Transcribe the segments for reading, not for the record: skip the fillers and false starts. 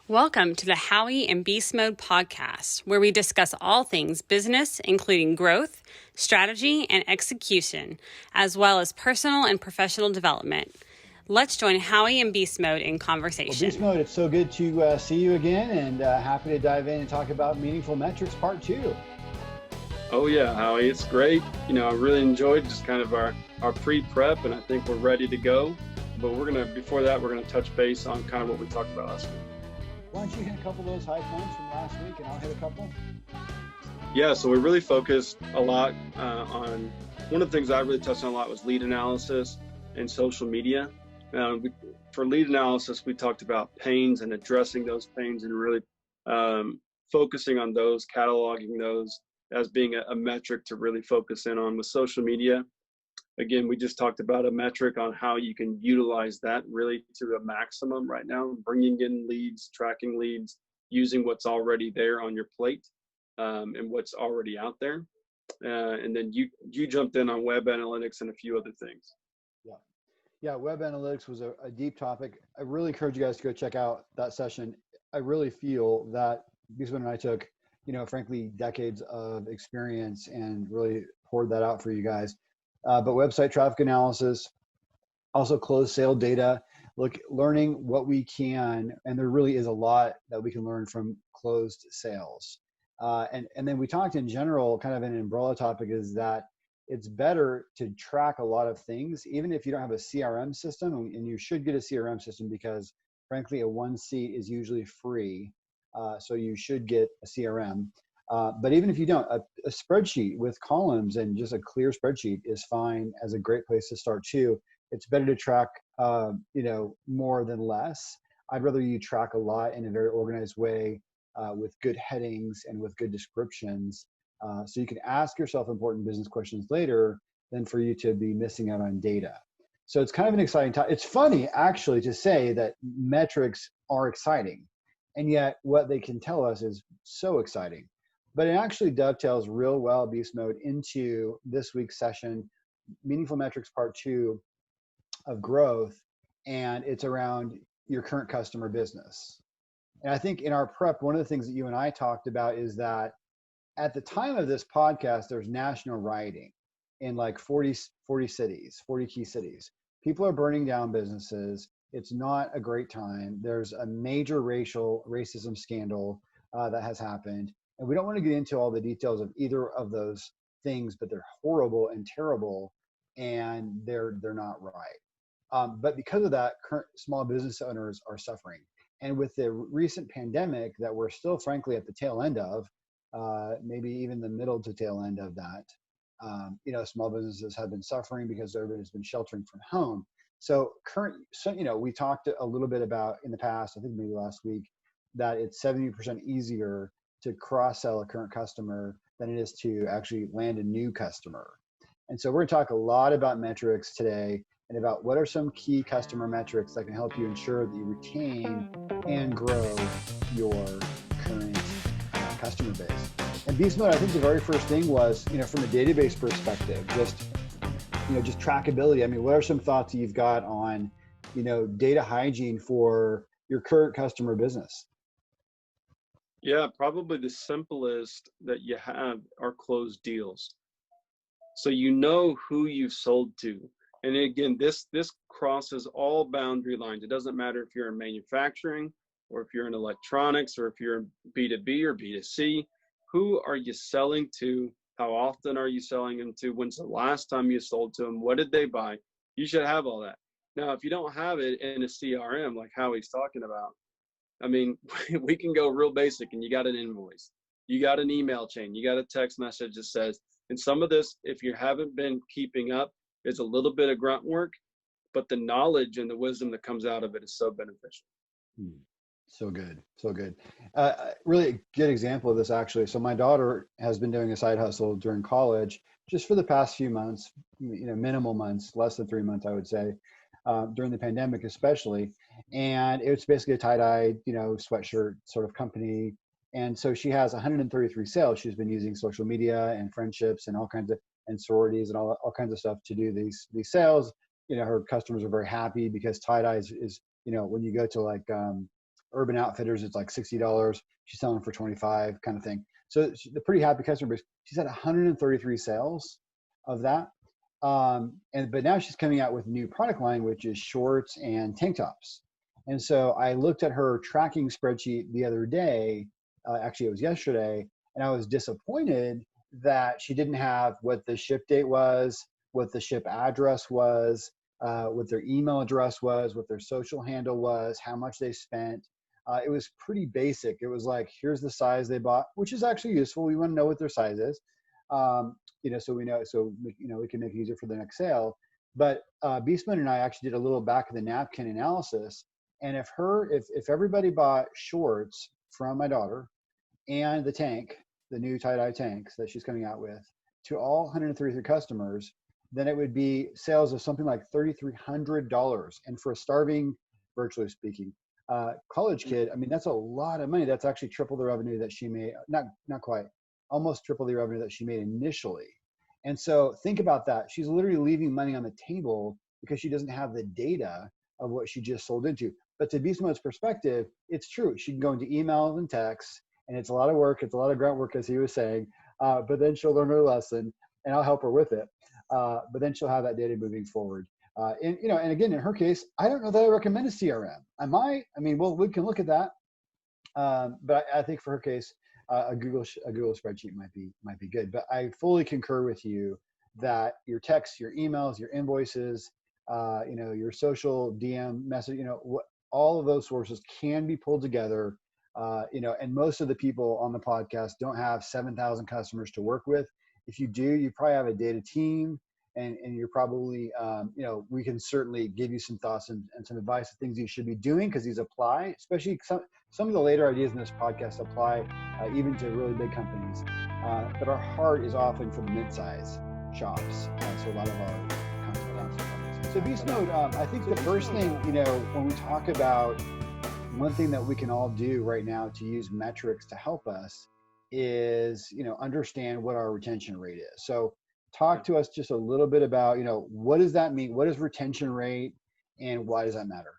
Welcome to the Howie and Beastmode podcast, where we discuss all things business, including growth, strategy, and execution, as well as personal and professional development. Let's join Howie and Beastmode in conversation. Well, Beastmode, it's so good to see you again, and happy to dive in and talk about Meaningful Metrics Part 2. Oh yeah, Howie, it's great. I really enjoyed just kind of our pre-prep, and I think we're ready to go. But before that, we're gonna touch base on kind of what we talked about last week. Why don't you hit a couple of those high points from last week, and I'll hit a couple? Yeah, so we really focused a lot on one of the things I really touched on a lot was lead analysis and social media. For lead analysis, we talked about pains and addressing those pains and really focusing on those, cataloging those as being a metric to really focus in on. With social media, again, we just talked about a metric on how you can utilize that really to a maximum right now, bringing in leads, tracking leads, using what's already there on your plate and what's already out there. And then you jumped in on web analytics and a few other things. Yeah, web analytics was a deep topic. I really encourage you guys to go check out that session. I really feel that Beastmode and I took, frankly, decades of experience and really poured that out for you guys. But website traffic analysis, also closed sale data, learning what we can, and there really is a lot that we can learn from closed sales. And then we talked in general, kind of an umbrella topic, is that it's better to track a lot of things, even if you don't have a CRM system, and you should get a CRM system because frankly, a 1C is usually free. So you should get a CRM. But even if you don't, a spreadsheet with columns and just a clear spreadsheet is fine as a great place to start too. It's better to track, more than less. I'd rather you track a lot in a very organized way with good headings and with good descriptions. So you can ask yourself important business questions later than for you to be missing out on data. So it's kind of an exciting time. It's funny actually to say that metrics are exciting, and yet what they can tell us is so exciting. But it actually dovetails real well, Beastmode, into this week's session, Meaningful Metrics Part 2 of growth, and it's around your current customer business. And I think in our prep, one of the things that you and I talked about is that at the time of this podcast, there's national rioting in like 40 cities, 40 key cities. People are burning down businesses. It's not a great time. There's a major racism scandal that has happened. And we don't want to get into all the details of either of those things, but they're horrible and terrible, and they're not right. But because of that, current small business owners are suffering. And with the recent pandemic that we're still, frankly, at the tail end of, maybe even the middle to tail end of that, small businesses have been suffering because everybody's been sheltering from home. So we talked a little bit about in the past, I think maybe last week, that it's 70% easier to cross-sell a current customer than it is to actually land a new customer. And so we're going to talk a lot about metrics today and about what are some key customer metrics that can help you ensure that you retain and grow your current customer base. And Beastmode, I think the very first thing was, from a database perspective, just trackability. I mean, what are some thoughts you've got on, data hygiene for your current customer business? Yeah, probably the simplest that you have are closed deals. So you know who you've sold to. And again, this crosses all boundary lines. It doesn't matter if you're in manufacturing or if you're in electronics or if you're in B2B or B2C. Who are you selling to? How often are you selling them to? When's the last time you sold to them? What did they buy? You should have all that. Now, if you don't have it in a CRM, like Howie's talking about, I mean, we can go real basic, and you got an invoice, you got an email chain, you got a text message that says, and some of this, if you haven't been keeping up, is a little bit of grunt work, but the knowledge and the wisdom that comes out of it is so beneficial. So good. So good. Really a good example of this, actually. So my daughter has been doing a side hustle during college, just for the past few months, minimal months, less than 3 months, I would say, during the pandemic, especially. And it's basically a tie-dye, sweatshirt sort of company. And so she has 133 sales. She's been using social media and friendships and all kinds of, and sororities and all kinds of stuff to do these sales. Her customers are very happy because tie-dye is when you go to like Urban Outfitters, it's like $60. She's selling for 25 kind of thing. So she's a pretty happy customer base. She's had 133 sales of that. But now she's coming out with a new product line, which is shorts and tank tops. And so I looked at her tracking spreadsheet the other day, actually it was yesterday, and I was disappointed that she didn't have what the ship date was, what the ship address was, what their email address was, what their social handle was, how much they spent. It was pretty basic. It was like, here's the size they bought, which is actually useful. We want to know what their size is, so we know, we can make it easier for the next sale. But Beastmode and I actually did a little back of the napkin analysis. And if everybody bought shorts from my daughter and the new tie-dye tanks that she's coming out with, to all 133 customers, then it would be sales of something like $3,300. And for a starving, virtually speaking, college kid, I mean, that's a lot of money. That's actually triple the revenue that she made, not quite, almost triple the revenue that she made initially. And so think about that. She's literally leaving money on the table because she doesn't have the data of what she just sold into. But to Beastmode's perspective, it's true. She can go into emails and texts, and it's a lot of work. It's a lot of grunt work, as he was saying. But then she'll learn her lesson, and I'll help her with it. But then she'll have that data moving forward. And again, in her case, I don't know that I recommend a CRM. I might. I mean, well, we can look at that. But I think for her case, a Google spreadsheet might be good. But I fully concur with you that your texts, your emails, your invoices, your social DM message, all of those sources can be pulled together. And most of the people on the podcast don't have 7,000 customers to work with. If you do, you probably have a data team, and you're probably, we can certainly give you some thoughts and some advice of things you should be doing, because these apply, especially some of the later ideas in this podcast apply even to really big companies. But our heart is often for the mid-size shops. So a lot of our content. So Beastmode, I think the first thing, when we talk about one thing that we can all do right now to use metrics to help us is, understand what our retention rate is. So talk to us just a little bit about, what does that mean? What is retention rate, and why does that matter?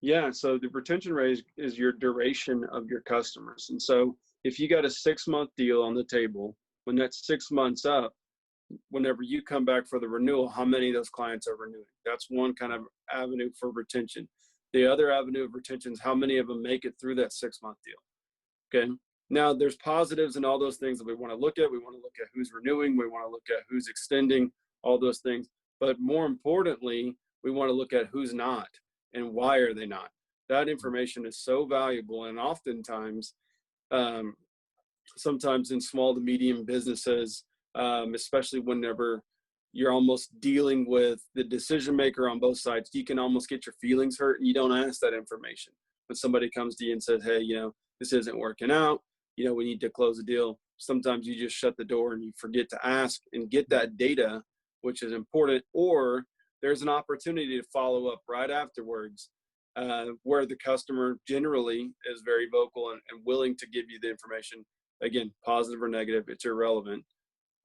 Yeah, so the retention rate is your duration of your customers. And so if you got a 6-month deal on the table, when that's 6 months up, whenever you come back for the renewal, how many of those clients are renewing? That's one kind of avenue for retention. The other avenue of retention is how many of them make it through that 6-month deal. Okay. Now there's positives and all those things that we want to look at. We want to look at who's renewing. We want to look at who's extending, all those things. But more importantly, we want to look at who's not and why are they not. That information is so valuable. And oftentimes, sometimes in small to medium businesses, especially whenever you're almost dealing with the decision maker on both sides, you can almost get your feelings hurt and you don't ask that information. When somebody comes to you and says, hey, this isn't working out, we need to close the deal. Sometimes you just shut the door and you forget to ask and get that data, which is important, or there's an opportunity to follow up right afterwards, where the customer generally is very vocal and willing to give you the information. Again, positive or negative, it's irrelevant.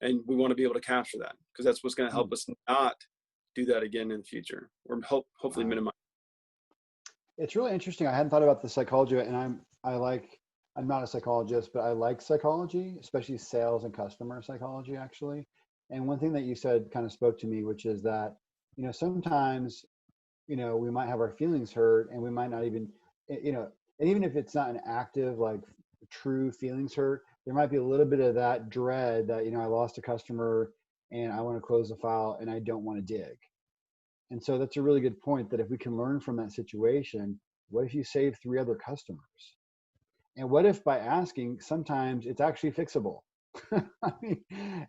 And we want to be able to capture that, because that's what's going to help us not do that again in the future, or hopefully minimize. It's really interesting. I hadn't thought about the psychology, and I'm not a psychologist, but I like psychology, especially sales and customer psychology, actually. And one thing that you said kind of spoke to me, which is that, sometimes, we might have our feelings hurt, and we might not even, and even if it's not an active, like true feelings hurt, there might be a little bit of that dread that, I lost a customer and I want to close the file and I don't want to dig. And so that's a really good point, that if we can learn from that situation, what if you save 3 other customers? And what if by asking, sometimes it's actually fixable?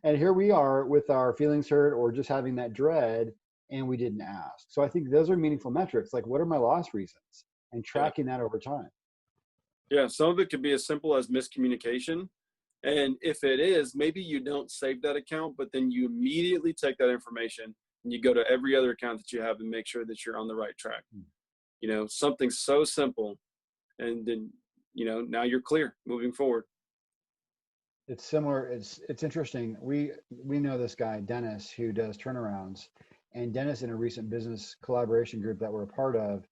And here we are with our feelings hurt or just having that dread, and we didn't ask. So I think those are meaningful metrics. Like, what are my loss reasons? And tracking that over time. Yeah, some of it could be as simple as miscommunication. And if it is, maybe you don't save that account, but then you immediately take that information and you go to every other account that you have and make sure that you're on the right track. Something so simple, and then, now you're clear moving forward. It's similar. It's interesting. We know this guy, Dennis, who does turnarounds, and Dennis, in a recent business collaboration group that we're a part of,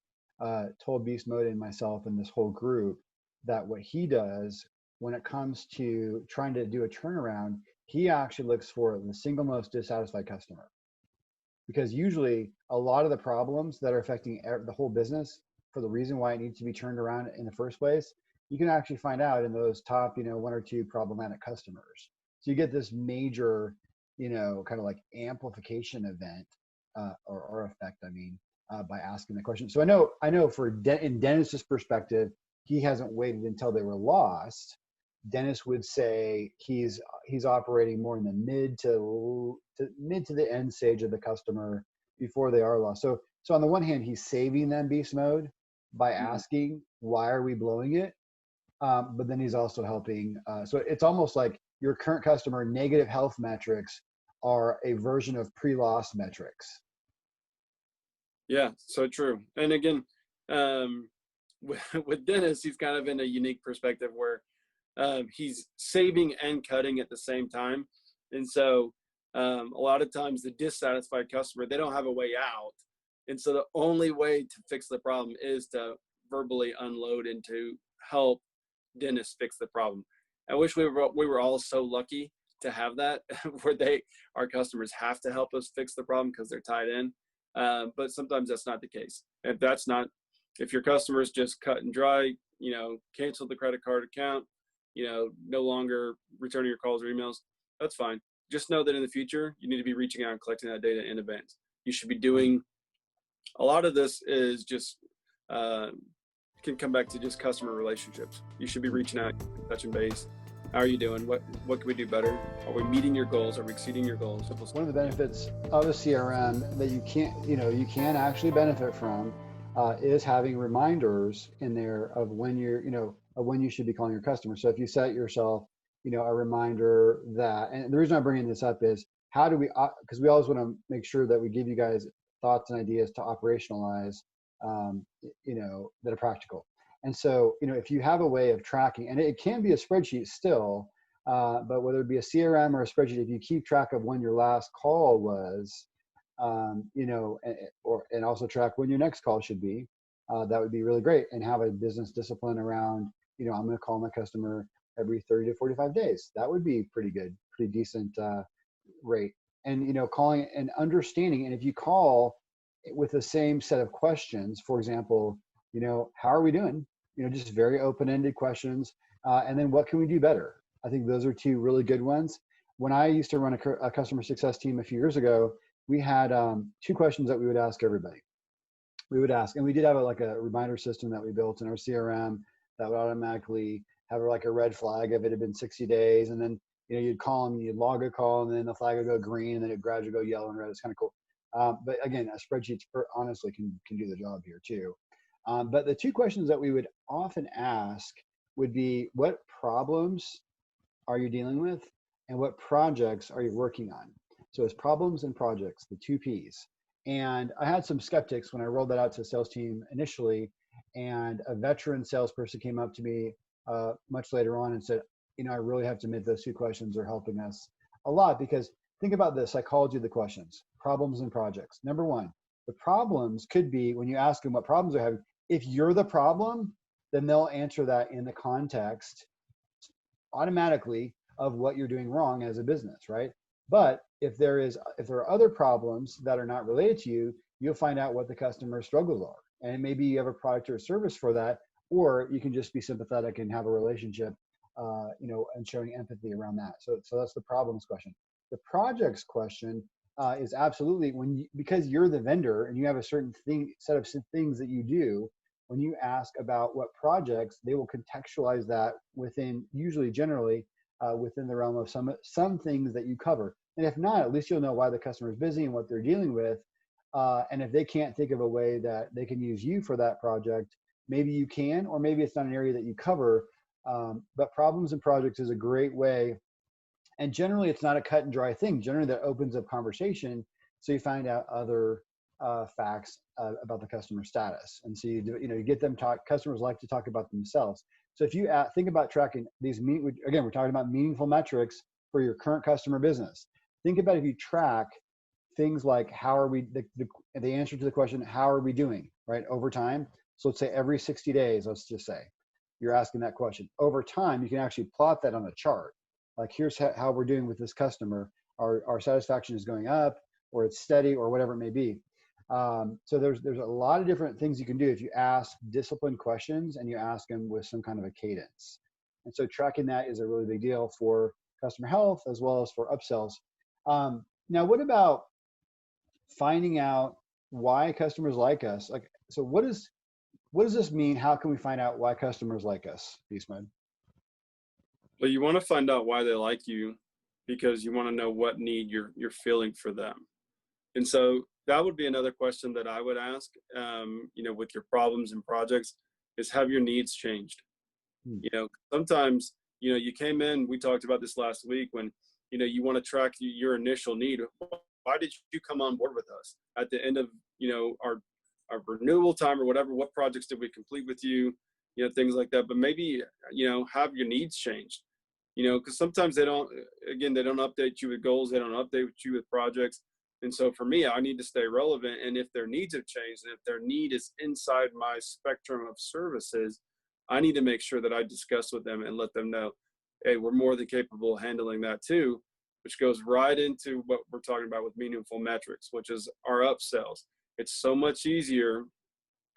told Beastmode and myself and this whole group that what he does when it comes to trying to do a turnaround, he actually looks for the single most dissatisfied customer. Because usually a lot of the problems that are affecting the whole business, for the reason why it needs to be turned around in the first place, you can actually find out in those top, one or two problematic customers. So you get this major, kind of like amplification event or effect, by asking the question. So I know in Dennis's perspective, he hasn't waited until they were lost. Dennis would say he's operating more in the mid to the end stage of the customer before they are lost. So on the one hand, he's saving them Beastmode by asking, why are we blowing it? But then he's also helping. So it's almost like your current customer negative health metrics are a version of pre-loss metrics. Yeah, so true. And again, with Dennis, he's kind of in a unique perspective where he's saving and cutting at the same time. And so a lot of times the dissatisfied customer, they don't have a way out. And so the only way to fix the problem is to verbally unload and to help Dennis fix the problem. I wish we were all so lucky to have that where our customers have to help us fix the problem because they're tied in. But sometimes that's not the case. If your customers just cut and dry, cancel the credit card account, no longer returning your calls or emails, that's fine. Just know that in the future, you need to be reaching out and collecting that data in advance. You should be doing, a lot of this is just, can come back to just customer relationships. You should be reaching out, touching base. How are you doing? What can we do better? Are we meeting your goals? Are we exceeding your goals? One of the benefits of a CRM that you can actually benefit from is having reminders in there of when you should be calling your customer. So if you set yourself, a reminder that, and the reason I'm bringing this up is how do we, because we always want to make sure that we give you guys thoughts and ideas to operationalize, that are practical. And so, if you have a way of tracking, and it can be a spreadsheet still, but whether it be a CRM or a spreadsheet, if you keep track of when your last call was, and also track when your next call should be, that would be really great. And have a business discipline around, I'm going to call my customer every 30 to 45 days. That would be pretty good, pretty decent rate. And, calling and understanding. And if you call with the same set of questions, for example, how are we doing? Just very open-ended questions. And then what can we do better? I think those are two really good ones. When I used to run a customer success team a few years ago, we had two questions that we would ask everybody. We would ask, and we did have a reminder system that we built in our CRM that would automatically have a red flag if it had been 60 days. And then, you'd call them, you'd log a call, and then the flag would go green, and then it gradually go yellow and red. It's kind of cool. But again, a spreadsheet honestly can do the job here too. But the two questions that we would often ask would be, what problems are you dealing with, and what projects are you working on? So it's problems and projects, the two Ps. And I had some skeptics when I rolled that out to the sales team initially, and a veteran salesperson came up to me much later on and said, I really have to admit those two questions are helping us a lot, because think about the psychology of the questions, problems and projects. Number one, the problems could be, when you ask them what problems they're having, if you're the problem, then they'll answer that in the context automatically of what you're doing wrong as a business, right? But if there are other problems that are not related to you, you'll find out what the customer's struggles are. And maybe you have a product or service for that, or you can just be sympathetic and have a relationship, and showing empathy around that. So that's the problems question. The projects question is absolutely because you're the vendor and you have a certain set of things that you do. When you ask about what projects, they will contextualize that within, usually generally within the realm of some things that you cover. And if not, at least you'll know why the customer is busy and what they're dealing with. And if they can't think of a way that they can use you for that project, maybe you can, or maybe it's not an area that you cover. But problems and projects is a great way. And generally, it's not a cut and dry thing. Generally, that opens up conversation, so you find out other facts about the customer status. And so you get them talk. Customers like to talk about themselves. So if you think about tracking these, again, we're talking about meaningful metrics for your current customer business. Think about if you track things like how are we, the answer to the question, how are we doing, right, over time. So let's say every 60 days, let's just say, you're asking that question. Over time, you can actually plot that on a chart. Like, here's how we're doing with this customer. Our satisfaction is going up, or it's steady, or whatever it may be. So there's a lot of different things you can do if you ask disciplined questions and you ask them with some kind of a cadence. And so tracking that is a really big deal for customer health as well as for upsells. Now, what about finding out why customers like us? Like, so what does this mean? How can we find out why customers like us, Beastmode? Well, you want to find out why they like you because you want to know what need you're feeling for them. And so that would be another question that I would ask, with your problems and projects is, have your needs changed? Sometimes, you came in, we talked about this last week when, you want to track your initial need. Why did you come on board with us at the end of, our renewal time or whatever? What projects did we complete with you? Things like that. But maybe, have your needs changed, because sometimes they don't update you with goals. They don't update you with projects. And so for me, I need to stay relevant. And if their needs have changed, and if their need is inside my spectrum of services, I need to make sure that I discuss with them and let them know, hey, we're more than capable of handling that too, which goes right into what we're talking about with meaningful metrics, which is our upsells. It's so much easier.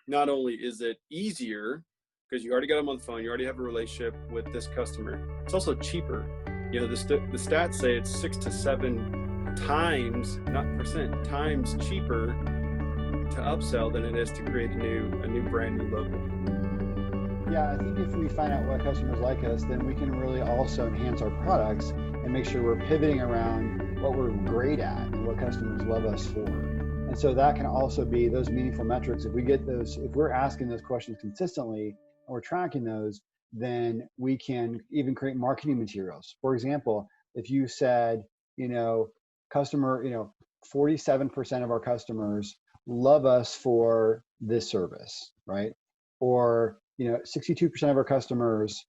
Not only is it easier because you already got them on the phone, you already have a relationship with this customer, it's also cheaper. The stats say it's 6 to 7 times, not percent, times cheaper to upsell than it is to create a new brand new logo. Yeah, I think if we find out what customers like us, then we can really also enhance our products and make sure we're pivoting around what we're great at and what customers love us for. And so that can also be those meaningful metrics. If we're asking those questions consistently and we're tracking those, then we can even create marketing materials. For example, if you said, 47% of our customers love us for this service, right? Or, 62% of our customers,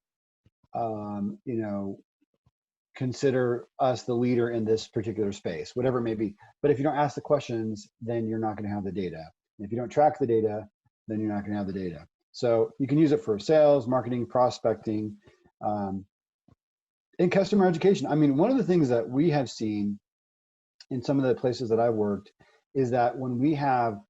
consider us the leader in this particular space, whatever it may be. But if you don't ask the questions, then you're not going to have the data. And if you don't track the data, then you're not going to have the data. So you can use it for sales, marketing, prospecting, and customer education. I mean, one of the things that we have seen in some of the places that I've worked is that when we have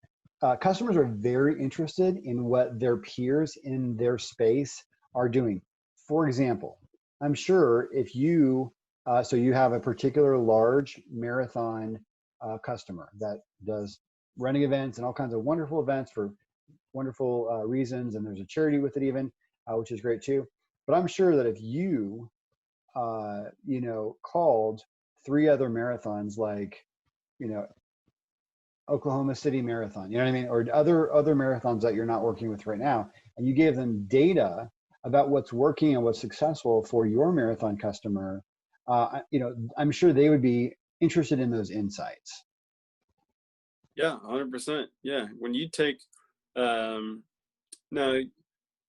customers are very interested in what their peers in their space are doing. For example, I'm sure if you have a particular large marathon customer that does running events and all kinds of wonderful events for wonderful reasons, and there's a charity with it even, which is great too. But I'm sure that if you called 3 other marathons, like, Oklahoma City Marathon, you know what I mean? Or other marathons that you're not working with right now, and you gave them data about what's working and what's successful for your marathon customer, I'm sure they would be interested in those insights. Yeah, 100%. Yeah. When you take, now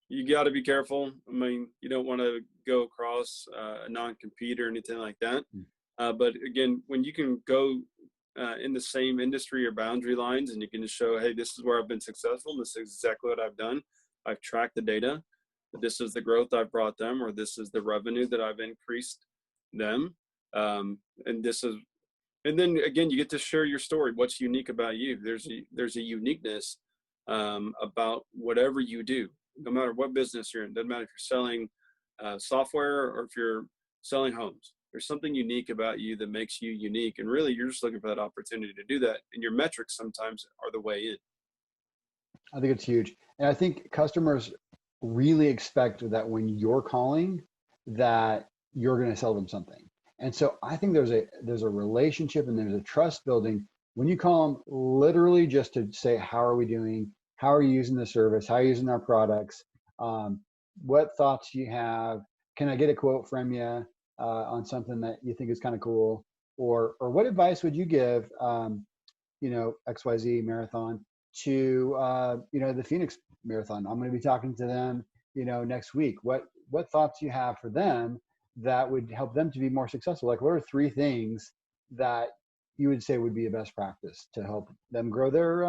you got to be careful. I mean, you don't want to go across a non-compete or anything like that. But again, when you can go in the same industry or boundary lines, and you can just show, hey, this is where I've been successful. This is exactly what I've done. I've tracked the data. This is the growth I've brought them, or this is the revenue that I've increased them. And then again, you get to share your story. What's unique about you? There's a uniqueness about whatever you do, no matter what business you're in. Doesn't matter if you're selling software or if you're selling homes. There's something unique about you that makes you unique. And really, you're just looking for that opportunity to do that. And your metrics sometimes are the way in. I think it's huge. And I think customers really expect that when you're calling, that you're going to sell them something. And so I think there's a relationship and there's a trust building when you call them literally just to say, how are we doing? How are you using the service? How are you using our products? What thoughts do you have? Can I get a quote from you on something that you think is kind of cool? Or what advice would you give, XYZ Marathon to, the Phoenix Marathon? I'm going to be talking to them, next week. What thoughts do you have for them that would help them to be more successful? Like, what are 3 things that you would say would be a best practice to help them grow their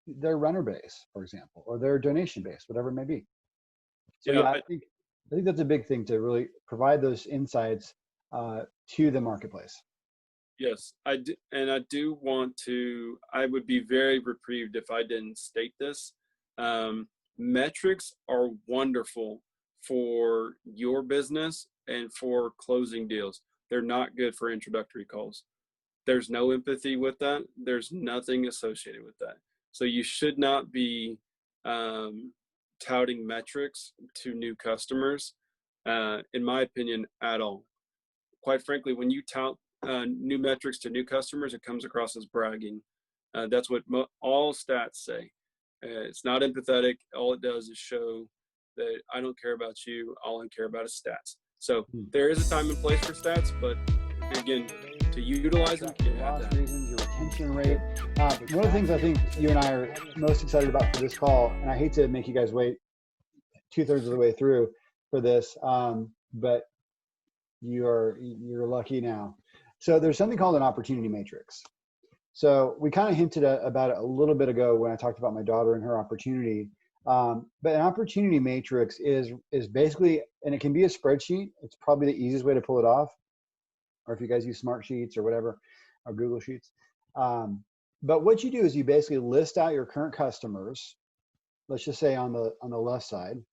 their runner base, for example, or their donation base, whatever it may be. So Yeah, yeah, I think that's a big thing, to really provide those insights to the marketplace. yes, I do, and I do want to. I would be very reprieved if I didn't state this. Metrics are wonderful for your business and for closing deals. They're not good for introductory calls. There's no empathy with that. There's nothing associated with that. So you should not be touting metrics to new customers, in my opinion, at all. Quite frankly, when you tout new metrics to new customers, it comes across as bragging. That's what all stats say. It's not empathetic. All it does is show that I don't care about you. All I care about is stats. So there is a time and place for stats, but again, to utilize them, you have loss to. reasons, your retention rate. One of the things I think you and I are most excited about for this call, and I hate to make you guys wait 2/3 of the way through for this, but you're lucky now. So there's something called an opportunity matrix. So we kind of hinted about it a little bit ago when I talked about my daughter and her opportunity. But an opportunity matrix is basically, and it can be a spreadsheet. It's probably the easiest way to pull it off, or if you guys use Smart Sheets or whatever, or Google Sheets. But what you do is you basically list out your current customers. Let's just say on the left side,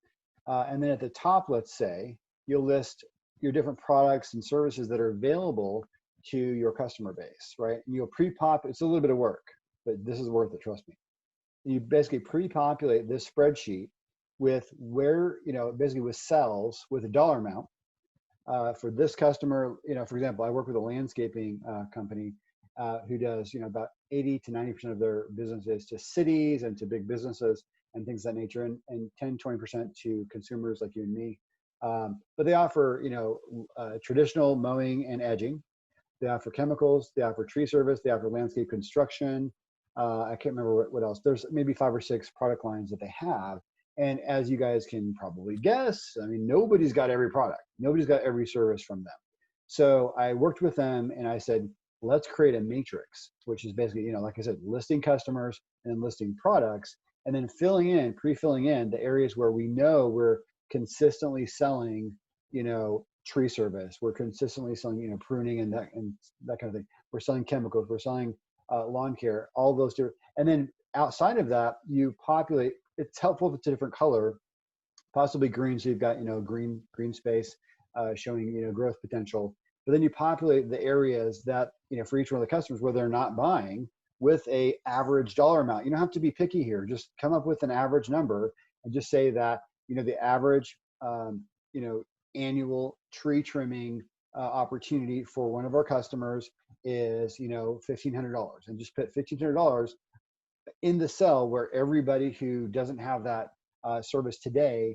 and then at the top, let's say you'll list your different products and services that are available to your customer base, right? And you'll pre-pop. It's a little bit of work, but this is worth it. Trust me. You basically pre-populate this spreadsheet with where, basically with cells with a dollar amount. For this customer, for example, I work with a landscaping company who does, about 80 to 90% of their businesses to cities and to big businesses and things of that nature, and 10, 20% to consumers like you and me. But they offer, traditional mowing and edging. They offer chemicals. They offer tree service. They offer landscape construction. I can't remember what else. There's maybe 5 or 6 product lines that they have. And as you guys can probably guess, I mean, nobody's got every product. Nobody's got every service from them. So I worked with them and I said, let's create a matrix, which is basically, like I said, listing customers and then listing products, and then pre-filling in the areas where we know we're consistently selling, tree service. We're consistently selling, pruning and that kind of thing. We're selling chemicals. We're selling lawn care, all those different. And then outside of that, you populate. It's helpful if it's a different color, possibly green. So you've got, green space showing, growth potential. But then you populate the areas that, for each one of the customers where they're not buying with a average dollar amount. You don't have to be picky here. Just come up with an average number and just say that, the average, annual tree trimming opportunity for one of our customers is, $1,500, and just put $1,500 in the cell where everybody who doesn't have that service today,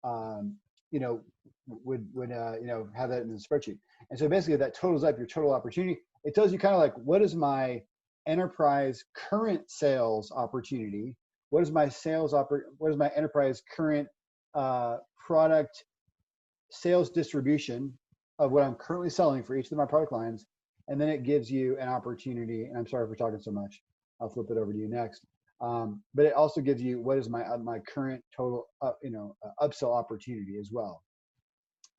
would have that in the spreadsheet. And so basically that totals up your total opportunity. It tells you kind of like, what is my enterprise current sales opportunity? What is my what is my enterprise current product sales distribution of what I'm currently selling for each of my product lines? And then it gives you an opportunity, and I'm sorry for talking so much. I'll flip it over to you next. But it also gives you what is my current total, upsell opportunity as well.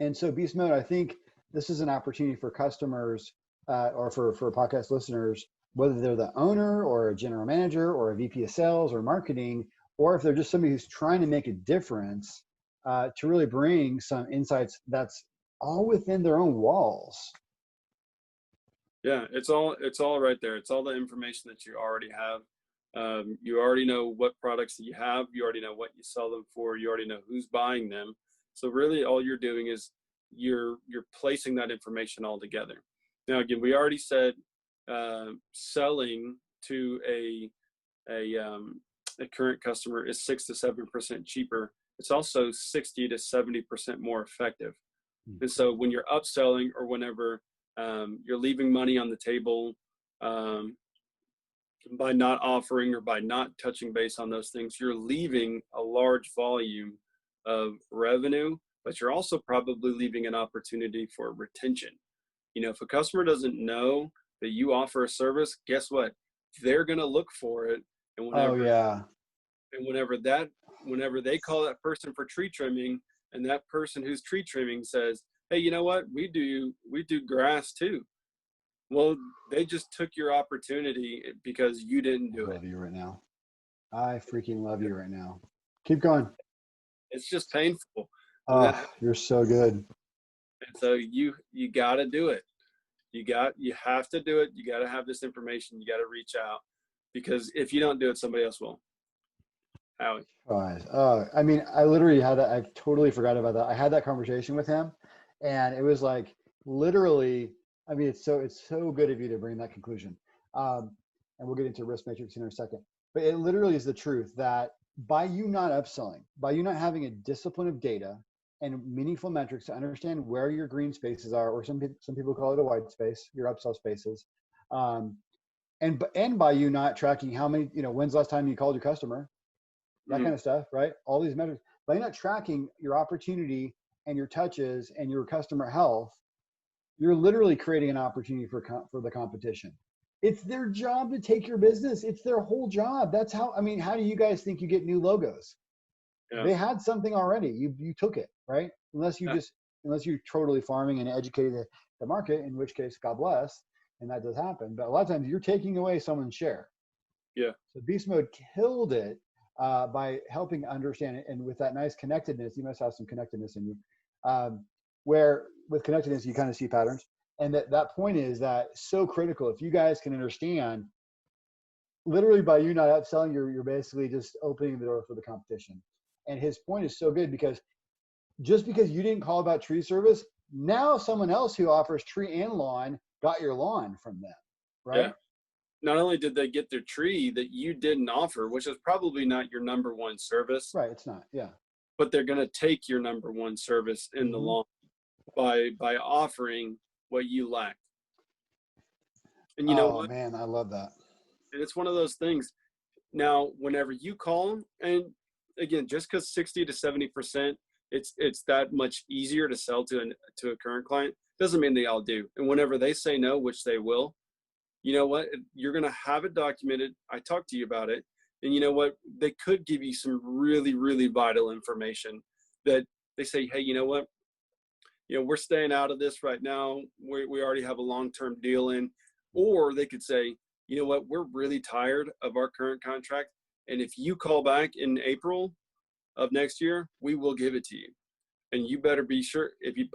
And so Beast Mode, I think this is an opportunity for customers or for podcast listeners, whether they're the owner or a general manager or a VP of sales or marketing, or if they're just somebody who's trying to make a difference, to really bring some insights that's all within their own walls. Yeah, it's all right there. It's all the information that you already have. You already know what products that you have. You already know what you sell them for. You already know who's buying them. So really all you're doing is you're placing that information all together. Now, again, we already said selling to a current customer is 6 to 7% cheaper. It's also 60 to 70% more effective. And so when you're upselling or whenever you're leaving money on the table by not offering or by not touching base on those things, you're leaving a large volume of revenue, but you're also probably leaving an opportunity for retention. If a customer doesn't know that you offer a service, guess what? They're going to look for it. And Oh yeah. And whenever they call that person for tree trimming, and that person who's tree trimming says, hey, you know what? We do grass too. Well, they just took your opportunity because you didn't do I it. love you right now. I freaking love you right now. Keep going. It's just painful. Oh, you're so good. And so you got to do it. You have to do it. You got to have this information. You got to reach out, because if you don't do it, somebody else will. Howie. I mean, I literally had that. I totally forgot about that. I had that conversation with him, and it was like literally. I mean, it's so good of you to bring that conclusion. And we'll get into risk matrix in a second. But it literally is the truth that by you not upselling, by you not having a discipline of data and meaningful metrics to understand where your green spaces are, or some people call it a white space, your upsell spaces, and by you not tracking how many, when's the last time you called your customer, that kind of stuff, right? All these metrics, by not tracking your opportunity and your touches and your customer health, you're literally creating an opportunity for the competition. It's their job to take your business. It's their whole job. That's how, I mean, how do you guys think you get new logos? Yeah. They had something already. You took it, right? Unless you're totally farming and educating the market, in which case, God bless, and that does happen. But a lot of times you're taking away someone's share. Yeah. So Beast Mode killed it by helping understand it. And with that nice connectedness, you must have some connectedness in you, where with connectedness, you kind of see patterns. And that point is that so critical. If you guys can understand, literally by you not upselling, you're basically just opening the door for the competition. And his point is so good, because just because you didn't call about tree service, now someone else who offers tree and lawn got your lawn from them, right? Yeah. Not only did they get their tree that you didn't offer, which is probably not your number one service. Right, it's not, yeah. But they're going to take your number one service in the lawn by offering what you lack. And you know what? Oh man, I love that. And it's one of those things. Now, whenever you call, and again, just because 60 to 70%, it's that much easier to sell to a current client, doesn't mean they all do. And whenever they say no, which they will, you know what? You're going to have it documented. I talked to you about it. And you know what? They could give you some really, really vital information that they say, hey, you know what? We're staying out of this right now. We already have a long-term deal in. Or they could say, you know what? We're really tired of our current contract. And if you call back in April of next year, we will give it to you. And you better be sure if you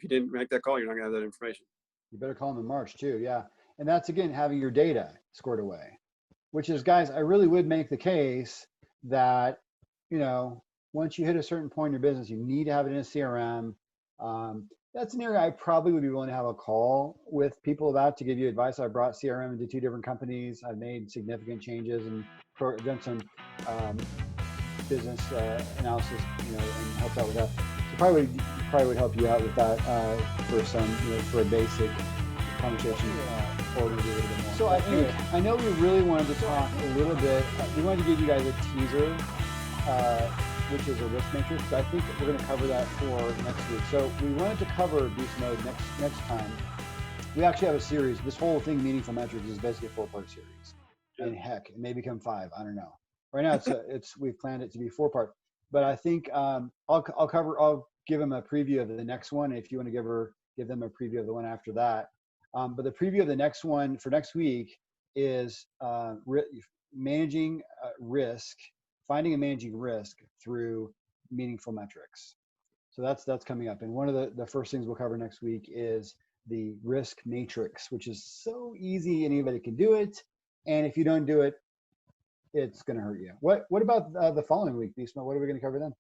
didn't make that call, you're not gonna have that information. You better call them in March too. Yeah. And that's, again, having your data scored away, which is, guys, I really would make the case that, once you hit a certain point in your business, you need to have it in a CRM. That's an area I probably would be willing to have a call with people about to give you advice. I brought CRM into 2 different companies. I've made significant changes and done some business analysis, and helped out with that. So probably would help you out with that for some, for a basic conversation, or maybe a little bit more. So I know we really wanted to talk a little bit. We wanted to give you guys a teaser, which is a risk matrix, but I think we're going to cover that for next week. So we wanted to cover Beast Mode next time. We actually have a series. This whole thing, Meaningful Metrics, is basically a 4-part series. Yeah. And heck, it may become 5. I don't know. Right now, we've planned it to be 4-part. But I think I'll give them a preview of the next one. If you want to give them a preview of the one after that. But the preview of the next one for next week is managing risk. Finding and managing risk through meaningful metrics. So that's coming up. And one of the first things we'll cover next week is the risk matrix, which is so easy. Anybody can do it. And if you don't do it, it's going to hurt you. What about the following week, Beastmode? What are we going to cover then?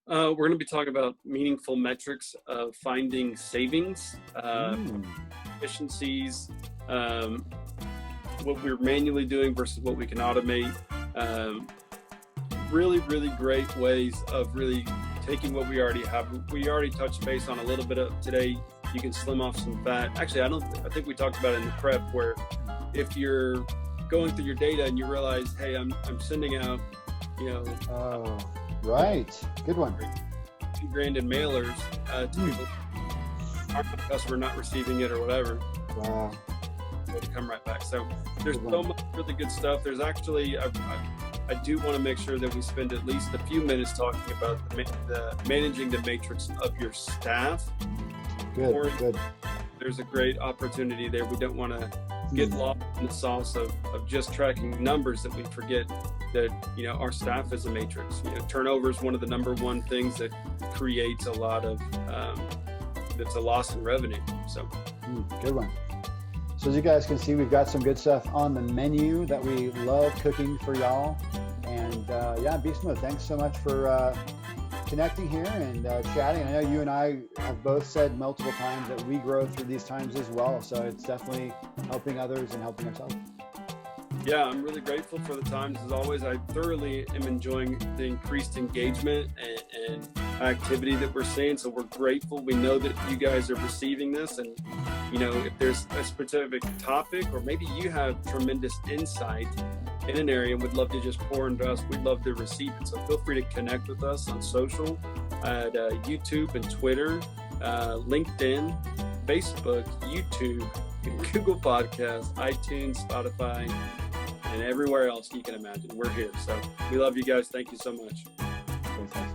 We're going to be talking about meaningful metrics of finding savings, efficiencies, what we're manually doing versus what we can automate. Really, really great ways of really taking what we already have. We already touched base on a little bit of today. You can slim off some fat. Actually, I think we talked about it in the prep, where if you're going through your data and you realize, hey, I'm sending out, oh, right, good one, $2,000 in mailers to people, our customer not receiving it or whatever. Wow. Beastmode to come right back. So there's so much really good stuff. There's actually, I do want to make sure that we spend at least a few minutes talking about the managing the matrix of your staff. Good. There's a great opportunity there. We don't want to get lost in the sauce of just tracking numbers, that we forget that, you know, our staff is a matrix. You know, turnover is one of the number one things that creates a lot of that's a loss in revenue. So good one. So as you guys can see, we've got some good stuff on the menu that we love cooking for y'all. And yeah, Beastmode, thanks so much for connecting here and chatting. I know you and I have both said multiple times that we grow through these times as well. So it's definitely helping others and helping ourselves. Yeah, I'm really grateful for the times. As always, I thoroughly am enjoying the increased engagement and activity that we're seeing. So we're grateful. We know that you guys are receiving this. And, you know, if there's a specific topic, or maybe you have tremendous insight in an area and would love to just pour into us, we'd love to receive it. So feel free to connect with us on social at YouTube and Twitter, LinkedIn, Facebook, YouTube, Google Podcasts, iTunes, Spotify, and everywhere else you can imagine. We're here. So we love you guys. Thank you so much. Thanks, guys.